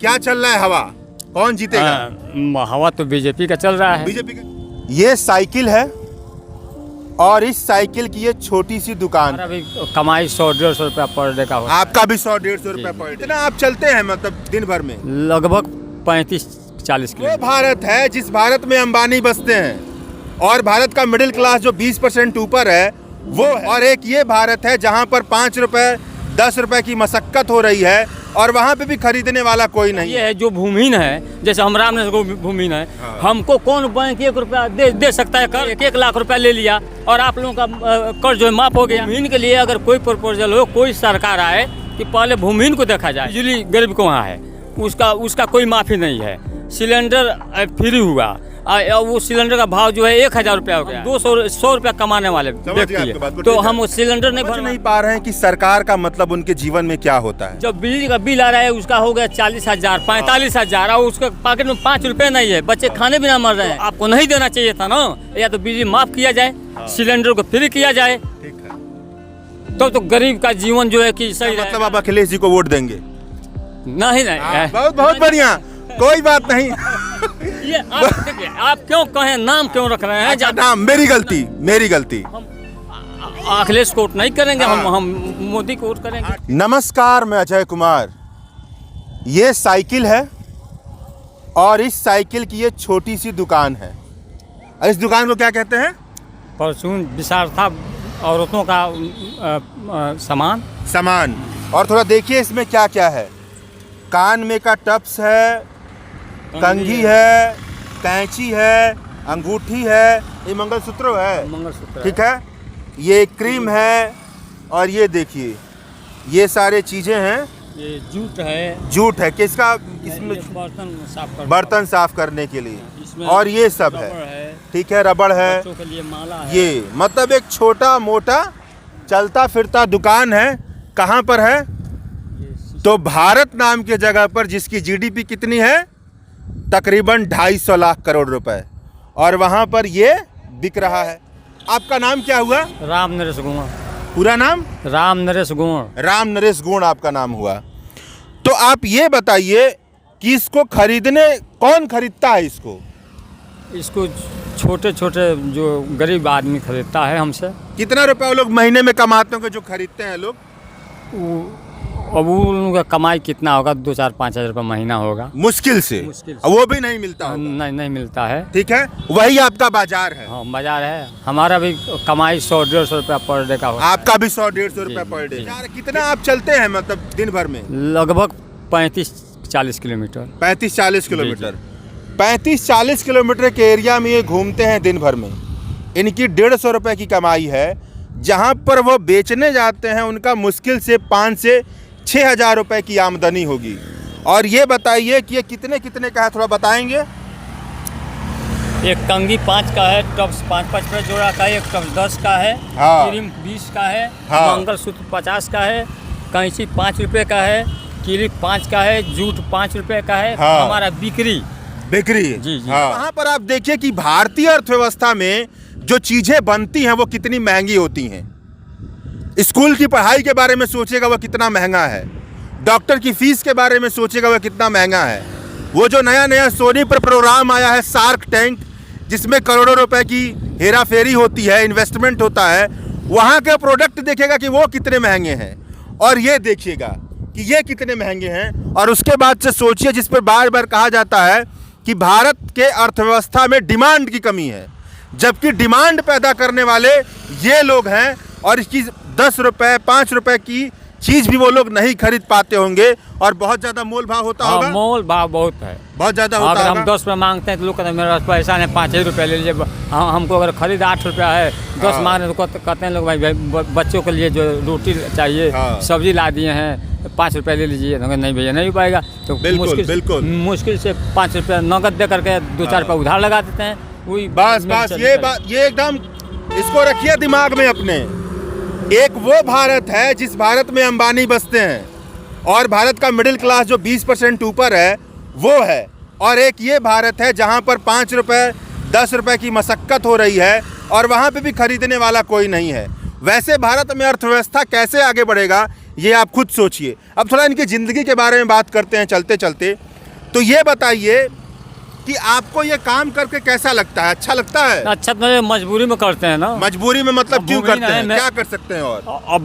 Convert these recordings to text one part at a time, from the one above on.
क्या चल रहा है हवा, कौन जीतेगा? हवा तो बीजेपी का चल रहा है। बीजेपी का। ये साइकिल है और इस साइकिल की ये छोटी सी दुकान, अभी कमाई 100-150 रुपया पर डे का होता है। आपका भी 100-150 रुपया पर डे। इतना आप चलते हैं मतलब दिन भर में? लगभग 35-40 वो किलोमीटर। भारत है जिस भारत में अंबानी बसते हैं और भारत का मिडिल क्लास जो 20% ऊपर है वो है। और एक ये भारत है जहाँ पर 5 रुपए 10 रुपए की मशक्कत हो रही है और वहाँ पे भी खरीदने वाला कोई नहीं ये है जो भूमिहीन है, जैसे हम रामनगर को भूमिहीन है, हमको कौन बैंक 1 रुपया दे सकता है? कर 1 लाख रुपया ले लिया और आप लोगों का कर्ज जो है माफ हो गया। भूमिहीन के लिए अगर कोई प्रपोजल हो, कोई सरकार आए कि पहले भूमिहीन को देखा जाए। बिजली गरीब को वहाँ है, उसका कोई माफी नहीं है। सिलेंडर फ्री हुआ, वो सिलेंडर का भाव जो है 1000 रुपया हो गया। 100 रुपया कमाने वाले व्यक्ति है, तो हम वो सिलेंडर नहीं पा रहे हैं कि सरकार का मतलब उनके जीवन में क्या होता है। जब बिजली का बिल आ रहा है उसका हो गया 40,000 45,000 और उसके पॉकेट में 5 रुपए नहीं है, बच्चे खाने बिना मर रहे हैं। आपको नहीं देना चाहिए था ना, या तो बिजली माफ किया जाए, सिलेंडर को फ्री किया जाए, तो गरीब का जीवन जो है कि सही। मतलब आप अखिलेश जी को वोट देंगे? नहीं। बहुत बहुत बढ़िया, कोई बात नहीं। ये आप क्यों कहें, नाम क्यों रख रहे हैं? अच्छा, नाम मेरी गलती। अखिलेश को वोट नहीं करेंगे, हम मोदी को वोट करेंगे। नमस्कार, मैं अजय कुमार। ये साइकिल है और इस साइकिल की ये छोटी सी दुकान है। इस दुकान को क्या कहते हैं? परचून विशारथा औरतों का सामान। और थोड़ा देखिए इसमें क्या क्या है। कान में का टप्स है, कंघी है, कैंची है, अंगूठी है, ये मंगलसूत्र है, ठीक है। ये क्रीम है और ये देखिए ये सारे चीजें हैं। ये जूट है किसका? इसमें बर्तन साफ करने के लिए। और ये सब है, ठीक है, रबड़ है, बच्चों के लिए माला है। ये मतलब एक छोटा मोटा चलता फिरता दुकान है। कहाँ पर है? तो भारत नाम के जगह पर, जिसकी जीडीपी कितनी है? तकरीबन 250 लाख करोड़ रुपए, और वहां पर ये बिक रहा है। आपका नाम क्या हुआ? राम नरेश गुण। पूरा नाम? राम नरेश गुण आपका नाम हुआ। तो आप ये बताइए कि इसको खरीदने कौन खरीदता है? इसको छोटे जो गरीब आदमी खरीदता है हमसे। कितना रुपए वो लोग महीने में कमाते होंगे जो खरीदते हैं लोग? अब उनका कमाई कितना होगा? 2-4-5 हज़ार रुपये महीना होगा, मुश्किल से। वो भी नहीं मिलता होगा। नहीं मिलता है, ठीक है। वही आपका बाजार है? हाँ, बाजार है। हमारा भी कमाई 100-150 रुपया पर डे का होगा। आपका भी 100-150 रुपया पर डे। कितना आप चलते हैं मतलब दिन भर में? लगभग 35-40 किलोमीटर। 35-40 किलोमीटर। 35-40 किलोमीटर के एरिया में ये घूमते हैं दिन भर में। इनकी 150 रुपये की कमाई है। जहाँ पर वो बेचने जाते हैं उनका मुश्किल से 5 से 6 हज़ार रुपये की आमदनी होगी। और ये बताइए कि ये कितने का है, थोड़ा बताएंगे? एक कंघी 5 का है, टप्स 5-5 रुपये जोड़ा का है, एक टप्स 10 का है, क्रीम 20 का है, मंगलसूत्र 50 का है, कैंची 5 रुपये का है, क्लिप 5 का है, जूट 5 रुपये का है। हमारा बिक्री जी। वहाँ पर आप देखिए कि भारतीय अर्थव्यवस्था में जो चीजें बनती हैं वो कितनी महंगी होती हैं। स्कूल की पढ़ाई के बारे में सोचेगा वो कितना महंगा है, डॉक्टर की फीस के बारे में सोचेगा वो कितना महंगा है। वो जो नया सोनी पर प्रोग्राम आया है शार्क टैंक, जिसमें करोड़ों रुपए की हेरा फेरी होती है, इन्वेस्टमेंट होता है, वहाँ के प्रोडक्ट देखेगा कि वो कितने महंगे हैं और ये देखिएगा कि ये कितने महंगे हैं। और उसके बाद से सोचिए, जिस पर बार बार कहा जाता है कि भारत के अर्थव्यवस्था में डिमांड की कमी है, जबकि डिमांड पैदा करने वाले ये लोग हैं। और इसकी 10 रुपए 5 रुपए की चीज भी वो लोग नहीं खरीद पाते होंगे और बहुत ज्यादा मोल भाव होता होगा। मोल भाव बहुत है, बहुत ज्यादा होता है। अगर हम 10 रुपये मांगते हैं तो लोग कहते हैं मेरे पास पैसा नहीं, 5 ही रुपये ले लीजिए। हमको अगर खरीद 8 रुपया है, 10 मांग रहे तो कहते हैं लोग भाई बच्चों के लिए जो रोटी चाहिए, सब्जी ला दिए हैं, 5 रुपये ले लीजिए। नहीं भैया, नहीं हो पाएगा। तो मुश्किल से 5 रुपये नगद दे करके 2-4 रुपये उधार लगा देते हैं। वही बस ये एकदम इसको रखिए दिमाग में अपने। एक वो भारत है जिस भारत में अंबानी बसते हैं और भारत का मिडिल क्लास जो 20% ऊपर है वो है। और एक ये भारत है जहाँ पर 5 रुपए 10 रुपए की मशक्कत हो रही है और वहाँ पे भी खरीदने वाला कोई नहीं है। वैसे भारत में अर्थव्यवस्था कैसे आगे बढ़ेगा ये आप खुद सोचिए। अब थोड़ा इनकी ज़िंदगी के बारे में बात करते हैं चलते चलते। तो ये बताइए कि आपको ये काम करके कैसा लगता है? अच्छा लगता है? अच्छा, तो मजबूरी में करते हैं ना। मजबूरी में मतलब क्यों भूमिहीन करते है, हैं? क्या कर सकते हैं? और अब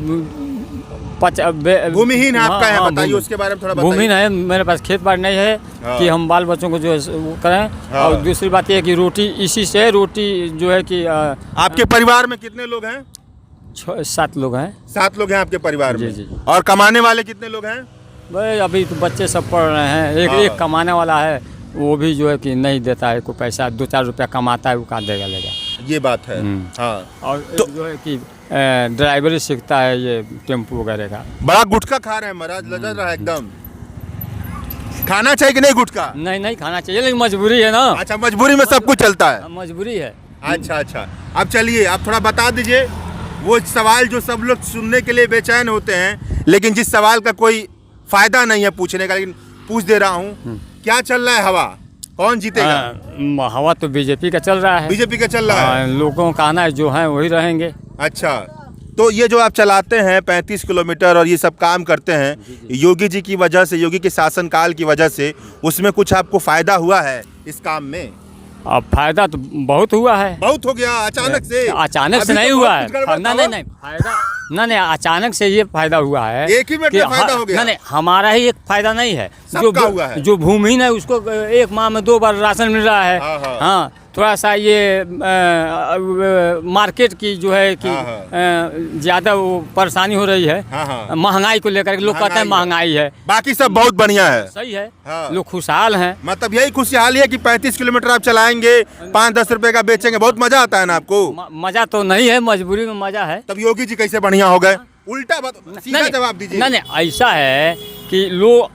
भूमिहीन आपका है, हाँ, बताइए उसके बारे में थोड़ा बताइए। भूमिहीन है, मेरे पास खेत बाड़ी नहीं है हाँ। कि हम बाल बच्चों को जो है वो करें। हाँ। और दूसरी बात ये है कि रोटी इसी से रोटी जो है कि आपके परिवार में कितने लोग हैं? 6-7 लोग हैं। 7 लोग हैं आपके परिवार में। जी, जी। और कमाने वाले कितने लोग हैं? भाई अभी तो बच्चे सब पढ़ रहे हैं। एक हाँ। एक कमाने वाला है, वो भी जो है कि नहीं देता है कोई पैसा। 2-4 रुपया कमाता है, वो कहाँ देगा लेगा। ये बात है। हाँ। और तो- जो है कि ड्राइवरी सीखता है ये टेम्पो वगैरह का। बड़ा गुटखा खा रहे हैं महाराज, लजत रहा है एकदम। खाना चाहिए कि नहीं गुटखा? नहीं खाना चाहिए, लेकिन मजबूरी है ना। अच्छा, मजबूरी में सब कुछ चलता है। मजबूरी है। अच्छा। अब चलिए, आप थोड़ा बता दीजिए वो सवाल जो सब लोग सुनने के लिए बेचैन होते हैं, लेकिन जिस सवाल का कोई फायदा नहीं है पूछने का, लेकिन पूछ दे रहा हूँ। क्या चल रहा है हवा? कौन जीतेगा? हवा तो बीजेपी का चल रहा है। बीजेपी का चल रहा है। लोगों का कहना है जो है वही रहेंगे। अच्छा, तो ये जो आप चलाते हैं 35 किलोमीटर और ये सब काम करते हैं, योगी जी की वजह से, योगी के शासनकाल की वजह से, उसमें कुछ आपको फायदा हुआ है इस काम में? अब फायदा तो बहुत हुआ है। बहुत हो गया अचानक से? अचानक से अभी नहीं तो हुआ बहुत है। कुछ गड़बड़ था। नहीं फायदा नहीं, अचानक से ये फायदा हुआ है। एक ही मिनट में फायदा हो गया? नहीं, हमारा ही एक फायदा नहीं है। सबका हुआ है। जो भूमिहीन है उसको 1 माह में 2 बार राशन मिल रहा है। हाँ। हाँ, थोड़ा सा ये मार्केट की जो है कि ज़्यादा वो परेशानी हो रही है। हाँ। महंगाई को लेकर के लोग कहते हैं महंगाई है। बाकी सब बहुत बढ़िया है। सही है। हाँ। लोग खुशहाल हैं। मतलब यही खुशहाली है कि 35 किलोमीटर आप चलाएंगे, 5-10 रुपए का बेचेंगे, बहुत मजा आता है ना आपको? मजा तो नहीं है, मजबूरी में मजा है। तब योगी जी कैसे बढ़िया हो गए? उल्टा बात, सीधा जवाब दीजिए। नहीं, ऐसा है कि लोग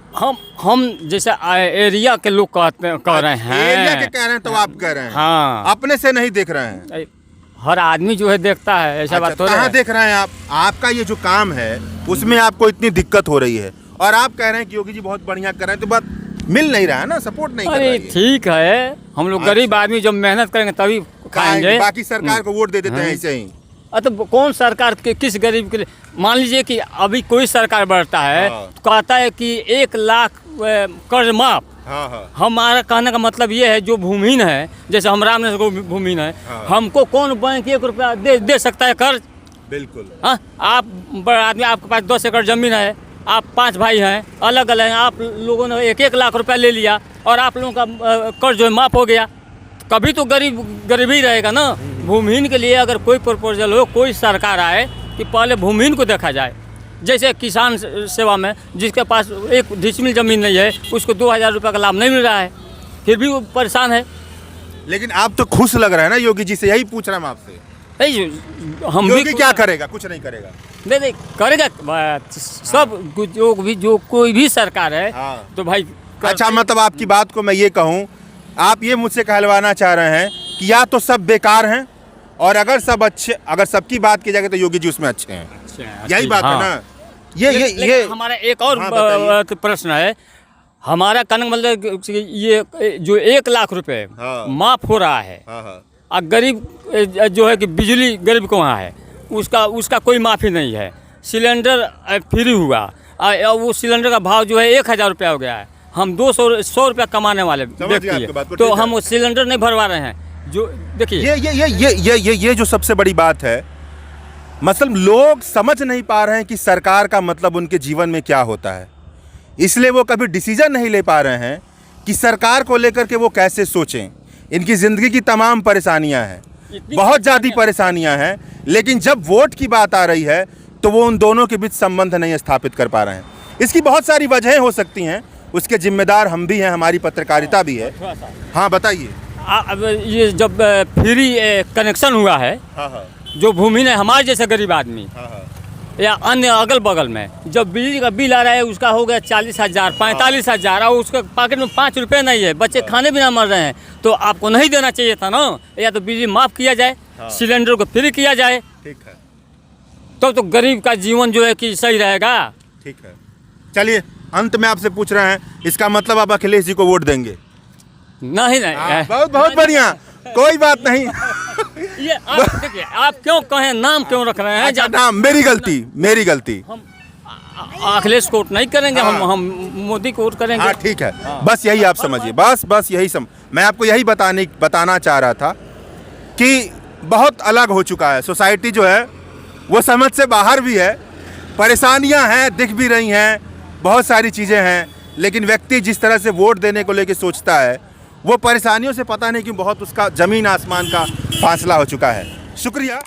हम जैसे एरिया के लोग कह रहे हैं। एरिया के कह रहे हैं तो आप कह रहे हैं? हाँ। अपने से नहीं देख रहे हैं? हर आदमी जो है देखता है, ऐसा बात तो कहाँ देख रहे हैं आप? आपका ये जो काम है उसमें आपको इतनी दिक्कत हो रही है और आप कह रहे हैं कि योगी जी बहुत बढ़िया कर रहे हैं, तो बात मिल नहीं रहा है ना, सपोर्ट नहीं कर रहा अरे है। ठीक है, हम लोग गरीब आदमी जब मेहनत करेंगे तभी खाएंगे। बाकी सरकार को वोट दे देते हैं ऐसे ही। तो कौन सरकार के किस गरीब के लिए? मान लीजिए कि अभी कोई सरकार बढ़ता है तो कहता है कि 1 लाख कर्ज माफ। हाँ। हमारा कहने का मतलब ये है, जो भूमिहीन है, जैसे हम रामनगर को भूमिहीन है, हमको कौन बैंक 1 रुपया दे सकता है कर्ज? बिल्कुल। हाँ, आप बड़ा आदमी, आपके पास 10 एकड़ जमीन है, आप 5 भाई हैं, अलग अलग हैं, आप लोगों ने 1-1 लाख रुपया ले लिया और आप लोगों का कर्ज जो है माफ हो गया, कभी तो गरीबी रहेगा ना। भूमिहीन के लिए अगर कोई प्रपोजल हो, कोई सरकार आए कि पहले भूमिहीन को देखा जाए। जैसे किसान सेवा में जिसके पास 1 डिसमिल ज़मीन नहीं है, उसको 2000 रुपये का लाभ नहीं मिल रहा है, फिर भी वो परेशान है। लेकिन आप तो खुश लग रहे हैं ना योगी जी से, यही पूछ रहा हूँ आपसे। हम योगी क्या करेगा? कुछ नहीं करेगा। नहीं करेगा सब, जो कोई भी सरकार है। हाँ। तो भाई अच्छा, मतलब आपकी बात को मैं ये कहूँ, आप ये मुझसे कहलवाना चाह रहे हैं कि या तो सब बेकार हैं और अगर सबकी बात की जाए तो योगी जी उसमें अच्छे हैं। यही बात है ना? ये हमारा एक और प्रश्न है। हमारा कहने का मतलब ये जो 1 लाख रुपए माफ हो रहा है, और गरीब जो है कि बिजली गरीब को वहाँ है, उसका कोई माफ़ी नहीं है। सिलेंडर फ्री हुआ, वो सिलेंडर का भाव जो है 1000 रुपया हो गया है। हम 100 रुपया कमाने वाले व्यक्ति हैं, तो हम वो सिलेंडर नहीं भरवा रहे हैं। जो देखिए ये जो सबसे बड़ी बात है, मतलब लोग समझ नहीं पा रहे हैं कि सरकार का मतलब उनके जीवन में क्या होता है, इसलिए वो कभी डिसीजन नहीं ले पा रहे हैं कि सरकार को लेकर के वो कैसे सोचें। इनकी ज़िंदगी की तमाम परेशानियां हैं, बहुत ज़्यादा परेशानियां हैं, लेकिन जब वोट की बात आ रही है तो वो उन दोनों के बीच संबंध नहीं स्थापित कर पा रहे हैं। इसकी बहुत सारी वजहें हो सकती हैं, उसके जिम्मेदार हम भी हैं, हमारी पत्रकारिता भी है। हाँ बताइए। अब ये जब फ्री कनेक्शन हुआ है, जो भूमि ने हमारे जैसे गरीब आदमी या अन्य अगल बगल में जब बिजली का बिल आ रहा है, उसका हो गया 40,000 45,000 और उसके पॉकेट में 5 रुपये नहीं है, बच्चे खाने भी ना मर रहे हैं, तो आपको नहीं देना चाहिए था ना। या तो बिजली माफ़ किया जाए, सिलेंडर को फ्री किया जाए, ठीक है, तो गरीब का जीवन जो है कि सही रहेगा। ठीक है, चलिए अंत में आपसे पूछ रहे हैं, इसका मतलब आप अखिलेश जी को वोट देंगे? नहीं। बहुत बढ़िया, कोई बात नहीं। ये आप देखिए, आप क्यों कहें, नाम क्यों रख रहे हैं? अच्छा, नाम मेरी गलती। अखिलेश को वोट नहीं करेंगे, हम मोदी को वोट करेंगे। हाँ ठीक है, बस यही आप समझिए, बस यही मैं आपको यही बताना चाह रहा था कि बहुत अलग हो चुका है सोसाइटी जो है, वो समझ से बाहर भी है, परेशानियां हैं, दिख भी रही हैं, बहुत सारी चीज़ें हैं, लेकिन व्यक्ति जिस तरह से वोट देने को लेकर सोचता है, वो परेशानियों से पता नहीं क्यों बहुत उसका ज़मीन आसमान का फासला हो चुका है। शुक्रिया।